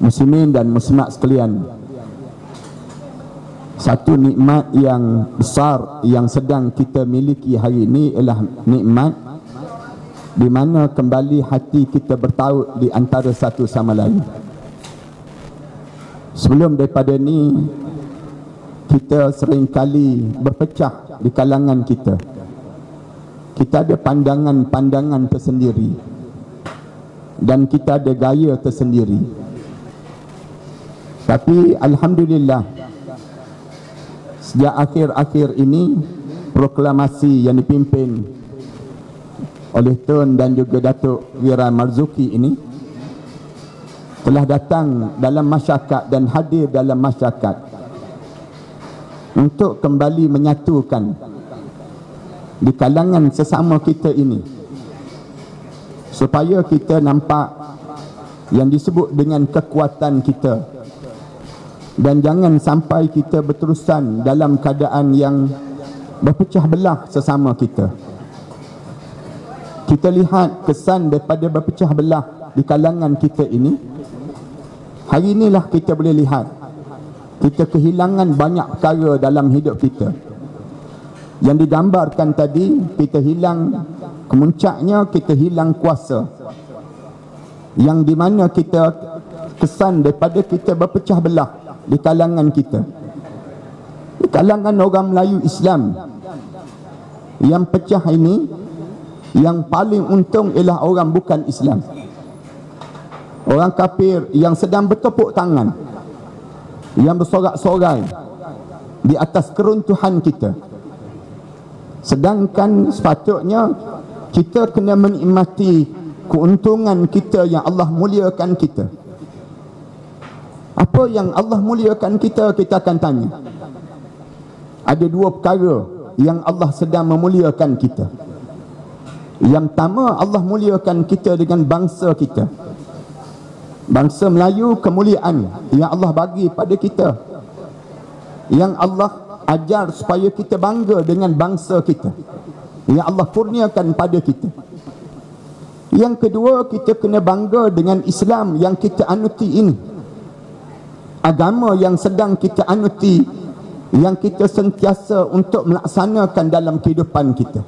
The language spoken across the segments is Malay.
muslimin dan muslimat sekalian, satu nikmat yang besar yang sedang kita miliki hari ini ialah nikmat di mana kembali hati kita bertaut di antara satu sama lain. Sebelum daripada ni, kita seringkali berpecah di kalangan kita. Kita ada pandangan-pandangan tersendiri dan kita ada gaya tersendiri. Tapi alhamdulillah, sejak akhir-akhir ini, proklamasi yang dipimpin oleh Tun dan juga Datuk Wira Marzuki ini telah datang dalam masyarakat dan hadir dalam masyarakat untuk kembali menyatukan di kalangan sesama kita ini, supaya kita nampak yang disebut dengan kekuatan kita, dan jangan sampai kita berterusan dalam keadaan yang berpecah belah sesama kita. Kita lihat kesan daripada berpecah belah di kalangan kita ini. Hari inilah kita boleh lihat kita kehilangan banyak perkara dalam hidup kita. Yang digambarkan tadi, kita hilang, kemuncaknya kita hilang kuasa, yang di mana kita kesan daripada kita berpecah belah di kalangan kita, di kalangan orang Melayu Islam. Yang pecah ini, yang paling untung ialah orang bukan Islam, orang kafir yang sedang bertepuk tangan, yang bersorak-sorai di atas keruntuhan kita. Sedangkan sepatutnya kita kena menikmati keuntungan kita yang Allah muliakan kita. Apa yang Allah muliakan kita, kita akan tanya. Ada dua perkara yang Allah sedang memuliakan kita. Yang pertama, Allah muliakan kita dengan bangsa kita. Bangsa Melayu, kemuliaan yang Allah bagi pada kita, yang Allah ajar supaya kita bangga dengan bangsa kita, yang Allah kurniakan pada kita. Yang kedua, kita kena bangga dengan Islam yang kita anuti ini, agama yang sedang kita anuti, yang kita sentiasa untuk melaksanakan dalam kehidupan kita.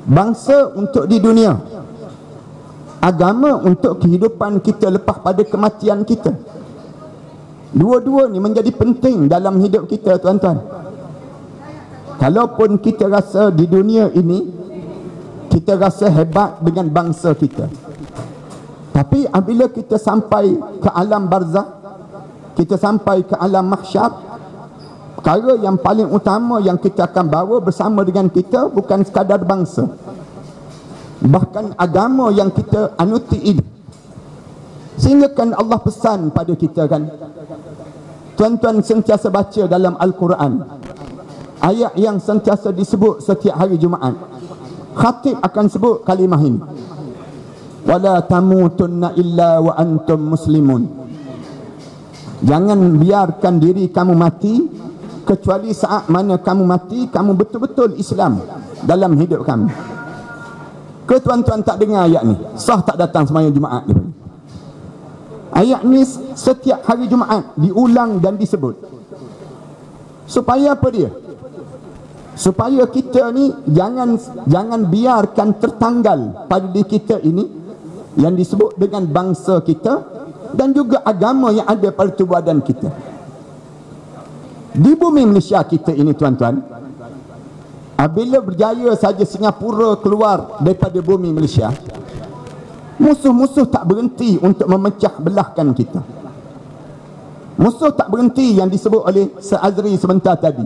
Bangsa untuk di dunia, agama untuk kehidupan kita lepas pada kematian kita. Dua-dua ni menjadi penting dalam hidup kita, tuan-tuan. Kalaupun kita rasa di dunia ini kita rasa hebat dengan bangsa kita, tapi apabila kita sampai ke alam barzakh, kita sampai ke alam mahsyar, perkara yang paling utama yang kita akan bawa bersama dengan kita bukan sekadar bangsa, bahkan agama yang kita anuti ini. Sehingga kan Allah pesan pada kita kan, tuan-tuan sentiasa baca dalam Al-Quran ayat yang sentiasa disebut setiap hari Jumaat. Khatib akan sebut kalimah ini, wala tamutunna illa wa antum muslimun. Jangan biarkan diri kamu mati kecuali saat mana kamu mati, kamu betul-betul Islam dalam hidup kamu. Ke tuan-tuan tak dengar ayat ni? Sah tak datang sembahyang Jumaat ni? Ayat ni setiap hari Jumaat diulang dan disebut. Supaya apa dia? Supaya kita ni jangan biarkan tertanggal pada diri kita ini yang disebut dengan bangsa kita dan juga agama yang ada pada tubuh badan kita. Di bumi Malaysia kita ini, tuan-tuan, apabila berjaya saja Singapura keluar daripada bumi Malaysia, musuh-musuh tak berhenti untuk memecah belahkan kita. Musuh tak berhenti, yang disebut oleh Sir Azri sebentar tadi,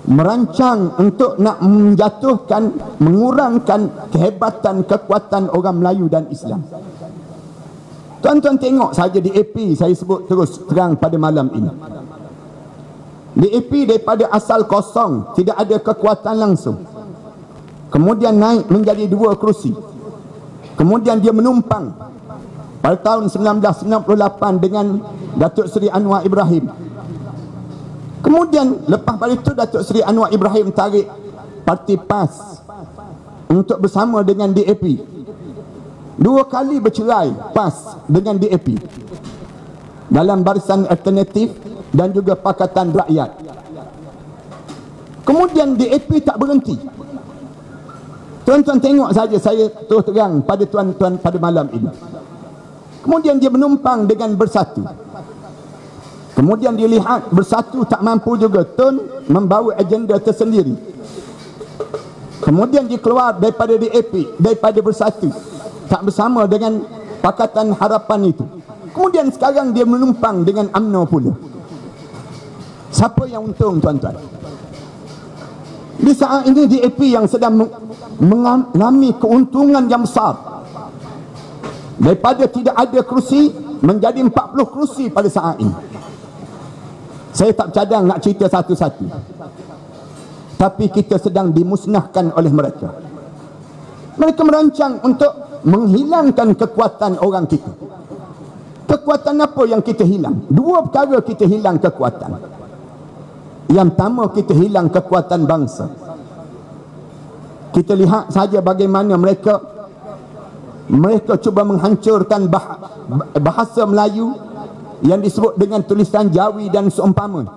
merancang untuk nak menjatuhkan, mengurangkan kehebatan, kekuatan orang Melayu dan Islam. Tuan-tuan tengok saja di AP, saya sebut terus terang pada malam ini. Di AP daripada asal kosong, tidak ada kekuatan langsung, kemudian naik menjadi 2 kerusi, kemudian dia menumpang pada tahun 1998 dengan Datuk Seri Anwar Ibrahim. Kemudian lepas pada itu Datuk Seri Anwar Ibrahim tarik parti PAS untuk bersama dengan DAP. 2 kali bercerai PAS dengan DAP dalam Barisan Alternatif dan juga Pakatan Rakyat. Kemudian DAP tak berhenti. Tuan-tuan tengok saja, saya terus terang pada tuan-tuan pada malam ini. Kemudian dia menumpang dengan Bersatu. Kemudian dia lihat Bersatu tak mampu juga, Tun membawa agenda tersendiri. Kemudian dia keluar daripada DAP, daripada Bersatu, tak bersama dengan Pakatan Harapan itu. Kemudian sekarang dia menumpang dengan UMNO pula. Siapa yang untung, tuan-tuan? Di saat ini DAP yang sedang mengalami keuntungan yang besar. Daripada tidak ada kerusi menjadi 40 kerusi pada saat ini. Saya tak cadang nak cerita satu-satu, tapi kita sedang dimusnahkan oleh mereka. Mereka merancang untuk menghilangkan kekuatan orang kita. Kekuatan apa yang kita hilang? 2 perkara kita hilang kekuatan. Yang pertama, kita hilang kekuatan bangsa. Kita lihat saja bagaimana mereka cuba menghancurkan bahasa Melayu yang disebut dengan tulisan Jawi dan seumpama.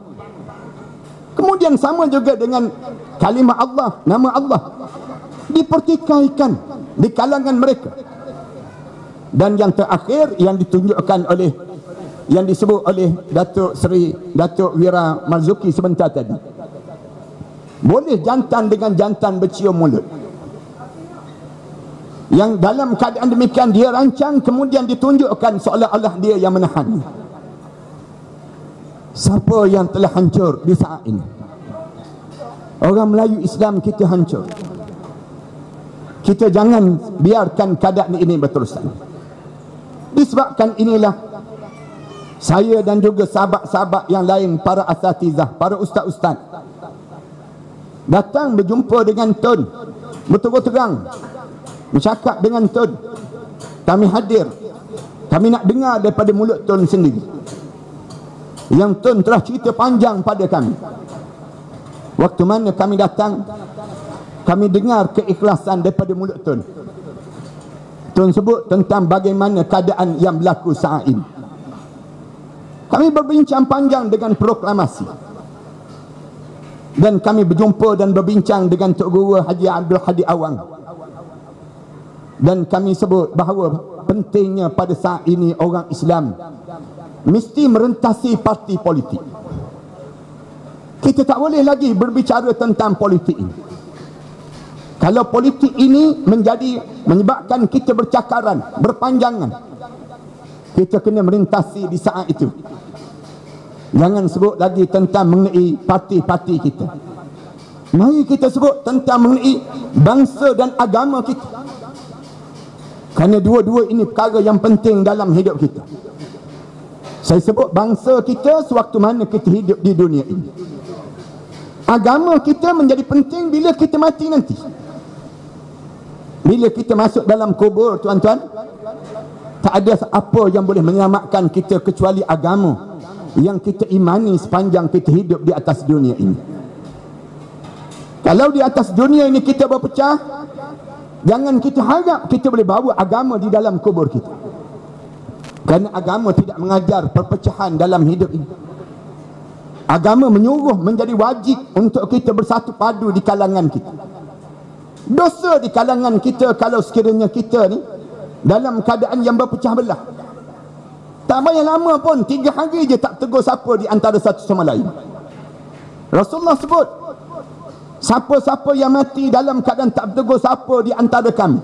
Kemudian sama juga dengan kalimah Allah, nama Allah dipertikaikan di kalangan mereka. Dan yang terakhir yang ditunjukkan oleh, yang disebut oleh Datuk Wira Marzuki sebentar tadi, boleh jantan dengan jantan bercium mulut. Yang dalam keadaan demikian dia rancang, kemudian ditunjukkan seolah-olah dia yang menahan. Siapa yang telah hancur di saat ini? Orang Melayu Islam kita hancur. Kita jangan biarkan keadaan ini berterusan. Disebabkan inilah saya dan juga sahabat-sahabat yang lain, para asatizah, para ustaz-ustaz, datang berjumpa dengan Tun, betul-betul terang bercakap dengan Tun. Kami hadir, kami nak dengar daripada mulut Tun sendiri. Yang Tun telah cerita panjang pada kami. Waktu mana kami datang, kami dengar keikhlasan daripada mulut Tun. Tun sebut tentang bagaimana keadaan yang berlaku saat ini. Kami berbincang panjang dengan proklamasi. Dan kami berjumpa dan berbincang dengan Tok Guru Haji Abdul Hadi Awang. Dan kami sebut bahawa pentingnya pada saat ini orang Islam mesti merentasi parti politik. Kita tak boleh lagi berbicara tentang politik ini. Kalau politik ini menyebabkan kita bercakaran, berpanjangan, kita kena merintasi di saat itu. Jangan sebut lagi tentang mengenai parti-parti kita. Mari kita sebut tentang mengenai bangsa dan agama kita. Kerana dua-dua ini perkara yang penting dalam hidup kita. Saya sebut bangsa kita sewaktu mana kita hidup di dunia ini. Agama kita menjadi penting bila kita mati nanti. Bila kita masuk dalam kubur, tuan-tuan, tak ada apa yang boleh menyelamatkan kita kecuali agama yang kita imani sepanjang kita hidup di atas dunia ini. Kalau di atas dunia ini kita berpecah, jangan kita harap kita boleh bawa agama di dalam kubur kita. Kerana agama tidak mengajar perpecahan dalam hidup ini. Agama menyuruh menjadi wajib untuk kita bersatu padu di kalangan kita. Dosa di kalangan kita kalau sekiranya kita ni dalam keadaan yang berpecah belah. Tak payah lama pun, 3 hari je tak tegur siapa di antara satu sama lain. Rasulullah sebut, siapa-siapa yang mati dalam keadaan tak tegur siapa di antara kami,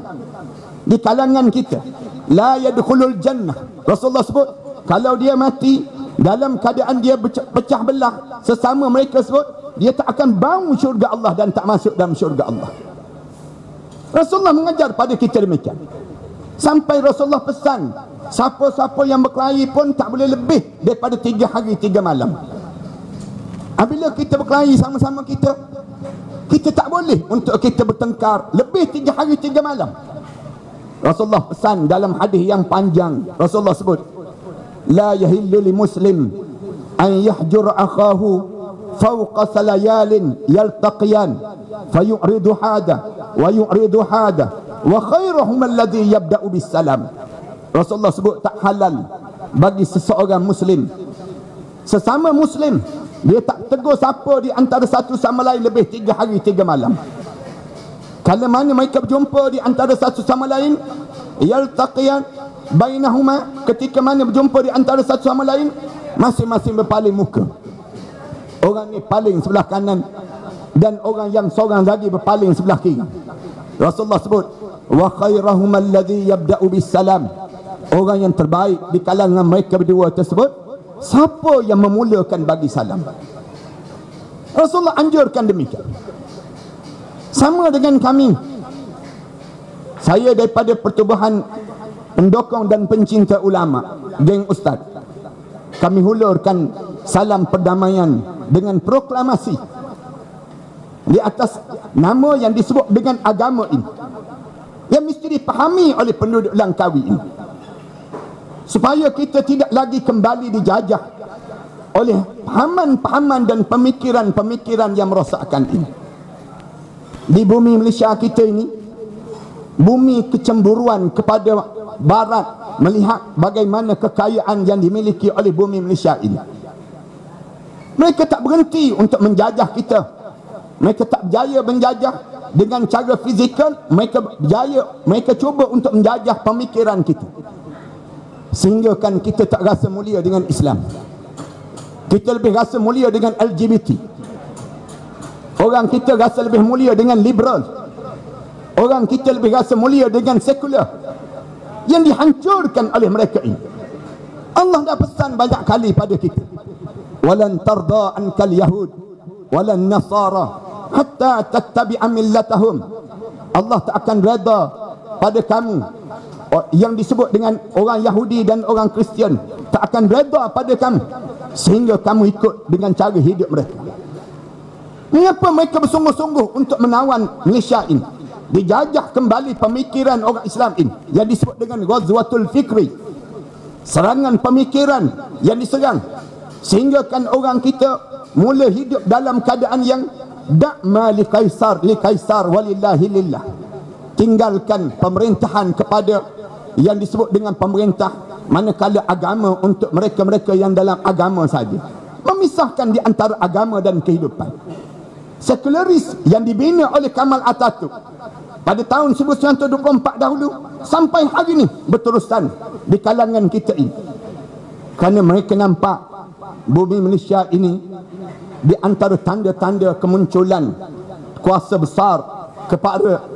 di kalangan kita, la yadkhulul jannah. Rasulullah sebut, kalau dia mati dalam keadaan dia pecah belah sesama mereka sebut, dia tak akan bau syurga Allah dan tak masuk dalam syurga Allah. Rasulullah mengajar pada kita demikian. Sampai Rasulullah pesan, siapa-siapa yang berkelahi pun tak boleh lebih daripada 3 hari 3 malam. Apabila kita berkelahi sama-sama kita tak boleh untuk kita bertengkar lebih 3 hari 3 malam. Rasulullah pesan dalam hadis yang panjang. Rasulullah sebut, la yahillu li muslim an yahjur akhahu fawqa salayalin yaltaqiyan fayuridu hada wa yuridu hada wa khairuhum alladhi yabda'u bis salam. Rasulullah sebut tak halal bagi seseorang muslim, sesama muslim, dia tak tegur siapa di antara satu sama lain lebih 3 hari 3 malam. Kalau mana mereka berjumpa di antara satu sama lain, yaltaqiyan bainahuma, ketika mana berjumpa di antara satu sama lain, masing-masing berpaling muka. Orang ni paling sebelah kanan dan orang yang seorang lagi berpaling sebelah kiri. Rasulullah sebut wa khairahum alladhi yabda'u bis salam. Orang yang terbaik di kalangan mereka berdua tersebut, siapa yang memulakan bagi salam. Rasulullah anjurkan demikian. Sama dengan kami, saya daripada pertubuhan pendokong dan pencinta ulama, geng ustaz, kami hulurkan salam perdamaian dengan proklamasi di atas nama yang disebut dengan agama ini, yang mesti dipahami oleh penduduk Langkawi ini, supaya kita tidak lagi kembali dijajah oleh pahaman-pahaman dan pemikiran-pemikiran yang merosakkan ini. Di bumi Malaysia kita ini, bumi kecemburuan kepada barat, melihat bagaimana kekayaan yang dimiliki oleh bumi Malaysia ini. Mereka tak berhenti untuk menjajah kita. Mereka tak berjaya menjajah dengan cara fizikal, mereka cuba untuk menjajah pemikiran kita, sehingga kan kita tak rasa mulia dengan Islam. Kita lebih rasa mulia dengan LGBT. Orang kita rasa lebih mulia dengan liberal. Orang kita lebih rasa mulia dengan sekular, yang dihancurkan oleh mereka ini. Allah dah pesan banyak kali pada kita, walan tarda ankal yahud walan nasara hatta tattabi'a millatahum. Allah tak akan reda pada kamu, yang disebut dengan orang Yahudi dan orang Kristian, tak akan reda pada kamu sehingga kamu ikut dengan cara hidup mereka. Mengapa mereka bersungguh-sungguh untuk menawan Malaysia ini, dijajah kembali pemikiran orang Islam ini, yang disebut dengan Ghazwatul Fikri, serangan pemikiran yang diserang, sehingga kan orang kita mula hidup dalam keadaan yang da'ma li kaisar walillahi lillah. Tinggalkan pemerintahan kepada yang disebut dengan pemerintah, manakala agama untuk mereka-mereka yang dalam agama saja. Memisahkan di antara agama dan kehidupan. Sekularis yang dibina oleh Kamal Atatürk pada tahun 1924 dahulu sampai hari ini berterusan di kalangan kita ini. Kerana mereka nampak bumi Malaysia ini di antara tanda-tanda kemunculan kuasa besar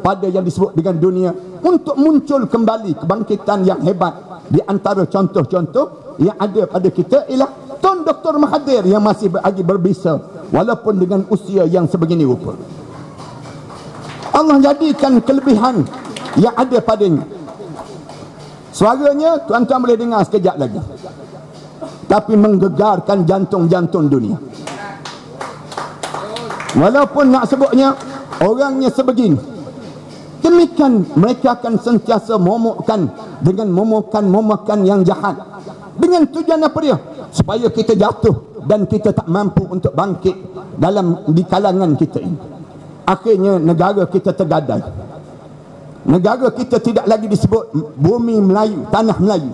pada yang disebut dengan dunia, untuk muncul kembali kebangkitan yang hebat. Di antara contoh-contoh yang ada pada kita ialah Tun Dr. Mahathir yang masih lagi berbisa walaupun dengan usia yang sebegini rupa. Allah jadikan kelebihan yang ada padanya. Suaranya tuan-tuan boleh dengar sekejap lagi, tapi menggegarkan jantung-jantung dunia. Walaupun nak sebutnya orangnya sebegini, demikian mereka akan sentiasa momokkan dengan momokan yang jahat. Dengan tujuan apa dia? Supaya kita jatuh dan kita tak mampu untuk bangkit di kalangan kita ini. Akhirnya negara kita tergadai. Negara kita tidak lagi disebut bumi Melayu, tanah Melayu,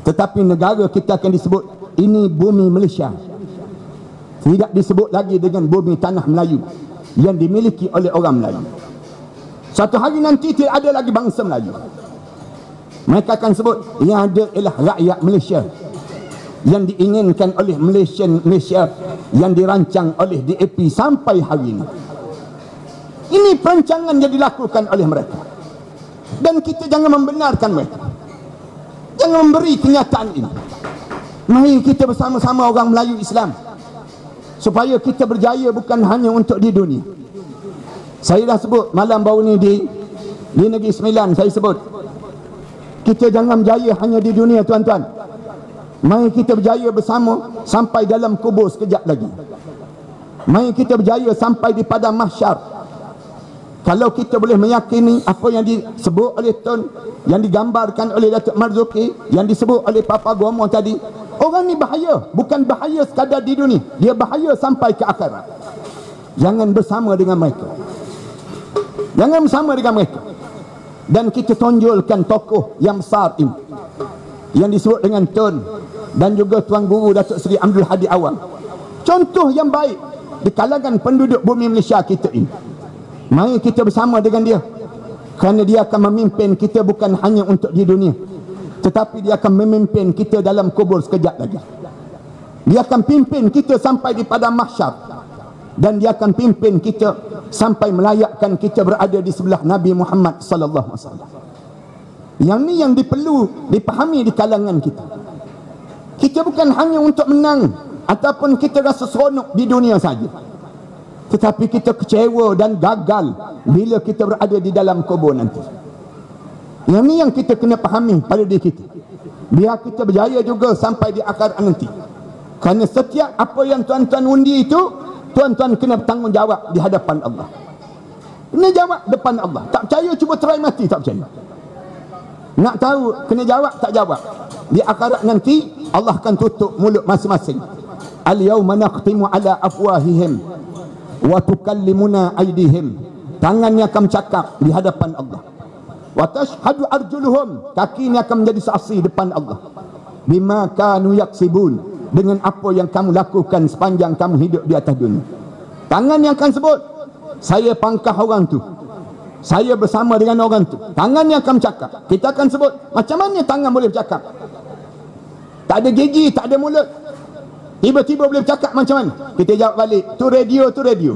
tetapi negara kita akan disebut ini bumi Malaysia. Tidak disebut lagi dengan bumi tanah Melayu yang dimiliki oleh orang Melayu. Suatu hari nanti tidak ada lagi bangsa Melayu. Mereka akan sebut yang ada ialah rakyat Malaysia, yang diinginkan oleh Malaysia yang dirancang oleh DAP sampai hari ini. Ini perancangan yang dilakukan oleh mereka, dan kita jangan membenarkan mereka. Jangan memberi kenyataan ini. Mari kita bersama-sama orang Melayu Islam, supaya kita berjaya bukan hanya untuk di dunia. Saya dah sebut malam baru ni di Negeri Sembilan, saya sebut kita jangan berjaya hanya di dunia, tuan-tuan. Mari kita berjaya bersama sampai dalam kubur sekejap lagi. Mari kita berjaya sampai di padang mahsyar. Kalau kita boleh meyakini apa yang disebut oleh Tun, yang digambarkan oleh Datuk Marzuki, yang disebut oleh Papa Gomo tadi, orang ni bahaya. Bukan bahaya sekadar di dunia, dia bahaya sampai ke akhirat. Jangan bersama dengan mereka. Jangan bersama dengan mereka. dan kita tonjolkan tokoh yang besar ini yang disebut dengan Tun dan juga Tuan Guru Datuk Seri Abdul Hadi Awang, contoh yang baik di kalangan penduduk bumi Malaysia kita ini. Mari kita bersama dengan dia, kerana dia akan memimpin kita bukan hanya untuk di dunia, tetapi dia akan memimpin kita dalam kubur sekejap lagi. Dia akan pimpin kita sampai di padang mahsyar, dan dia akan pimpin kita sampai melayakkan kita berada di sebelah Nabi Muhammad sallallahu alaihi wasallam. Yang ni yang perlu dipahami di kalangan kita. Kita bukan hanya untuk menang ataupun kita rasa seronok di dunia saja, tetapi kita kecewa dan gagal bila kita berada di dalam kubur nanti. Yang ni yang kita kena fahami pada diri kita, biar kita berjaya juga sampai di akhirat nanti. Kerana setiap apa yang tuan-tuan undi itu, tuan-tuan kena bertanggungjawab di hadapan Allah. Kena jawab depan Allah. Tak percaya cuba try mati, tak percaya. Nak tahu kena jawab, tak jawab. Di akhirat nanti Allah akan tutup mulut masing-masing. Al-yawma naqtimu ala afwahihim wa tukallimuna aydihim. Tangannya akan bercakap di hadapan Allah. Wa tashhadu arjuluhum, kaki ini akan menjadi saksi depan Allah. Bima kanu yaksibun, dengan apa yang kamu lakukan sepanjang kamu hidup di atas dunia. Tangan yang akan sebut, saya pangkah orang tu, saya bersama dengan orang tu. Tangan yang akan bercakap. Kita akan sebut, macam mana tangan boleh bercakap? Tak ada gigi, tak ada mulut, tiba-tiba boleh bercakap macam mana? Kita jawab balik, tu radio, tu radio.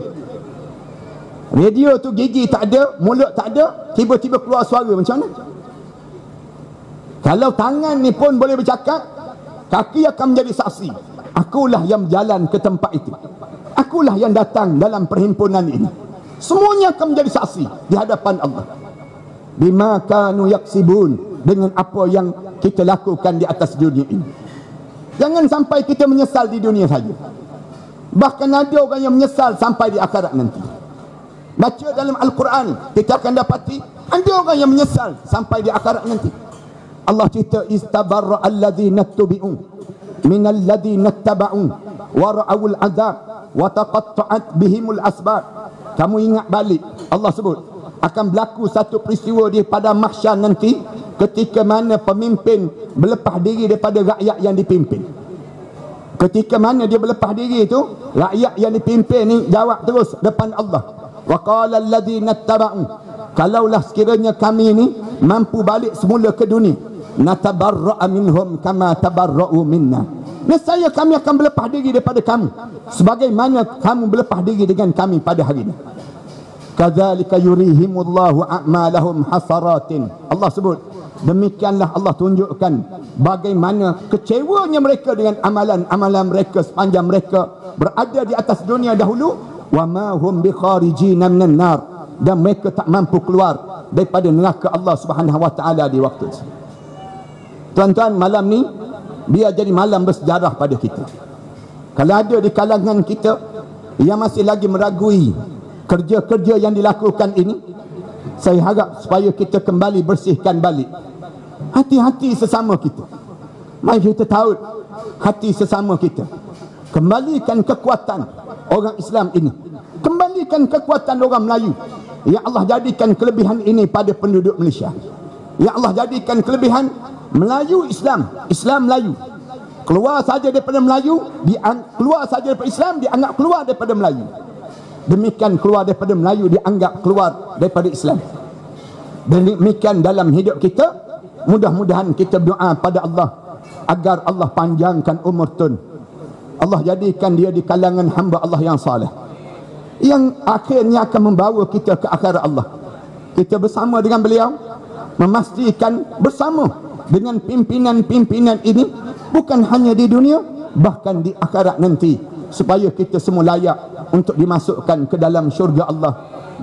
Radio tu gigi tak ada, mulut tak ada, tiba-tiba keluar suara macam mana? Kalau tangan ni pun boleh bercakap, kaki akan menjadi saksi. Akulah yang berjalan ke tempat itu, akulah yang datang dalam perhimpunan ini. Semuanya akan menjadi saksi di hadapan Allah. Bima kanu yaksibun, dengan apa yang kita lakukan di atas dunia ini. Jangan sampai kita menyesal di dunia saja, bahkan ada orang yang menyesal sampai di akhirat nanti. Baca dalam Al-Quran, kita akan dapati ada orang yang menyesal sampai di akhirat nanti. Allah cerita, istabarra alladhina tubi'u minal ladhina taba'u wa ra'awul azab wa taqatta'at bihimul asbab. Kamu ingat balik, Allah sebut akan berlaku satu peristiwa di padang mahsyar nanti, ketika mana pemimpin berlepas diri daripada rakyat yang dipimpin. Ketika mana dia berlepas diri itu, rakyat yang dipimpin ni jawab terus depan Allah, wa qala alladhina taba'u, kalaulah sekiranya kami ni mampu balik semula ke dunia, natabarra'a minhum kama tabarra'u minna, nescaya kami akan berlepas diri daripada kamu sebagaimana kamu berlepas diri dengan kami pada hari ini. Kadzalika yurihimullahu a'malahum hasaratin. Allah sebut, demikianlah Allah tunjukkan bagaimana kecewanya mereka dengan amalan-amalan mereka sepanjang mereka berada di atas dunia dahulu. Wa ma hum bikharijina minan nar, dan mereka tak mampu keluar daripada neraka Allah Subhanahu wa taala di waktu itu. Tuan-tuan, malam ni biar jadi malam bersejarah pada kita. Kalau ada di kalangan kita yang masih lagi meragui kerja-kerja yang dilakukan ini, saya harap supaya kita kembali bersihkan balik hati-hati sesama kita. Mari kita tahu hati sesama kita. Kembalikan kekuatan orang Islam ini, kembalikan kekuatan orang Melayu. Ya Allah, jadikan kelebihan ini pada penduduk Malaysia. Ya Allah, jadikan kelebihan Melayu Islam, Islam Melayu. Keluar saja daripada Melayu, keluar saja daripada Islam, dianggap keluar daripada Melayu. Demikian keluar daripada Melayu dianggap keluar daripada Islam. Dan demikian dalam hidup kita, mudah-mudahan kita berdoa pada Allah agar Allah panjangkan umur Tun. Allah jadikan dia di kalangan hamba Allah yang saleh, yang akhirnya akan membawa kita ke akhirat Allah. Kita bersama dengan beliau memastikan bersama dengan pimpinan-pimpinan ini, bukan hanya di dunia, bahkan di akhirat nanti, supaya kita semua layak untuk dimasukkan ke dalam syurga Allah.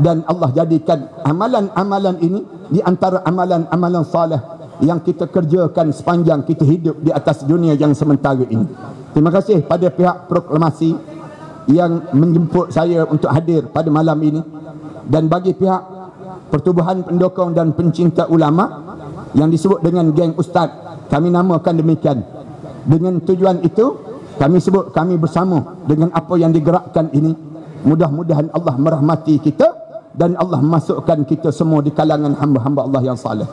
Dan Allah jadikan amalan-amalan ini di antara amalan-amalan saleh yang kita kerjakan sepanjang kita hidup di atas dunia yang sementara ini. Terima kasih pada pihak proklamasi yang menjemput saya untuk hadir pada malam ini, dan bagi pihak Pertubuhan Pendokong dan Pencinta Ulama yang disebut dengan geng Ustaz, kami namakan demikian. Dengan tujuan itu kami sebut kami bersama dengan apa yang digerakkan ini. Mudah-mudahan Allah merahmati kita dan Allah masukkan kita semua di kalangan hamba-hamba Allah yang saleh.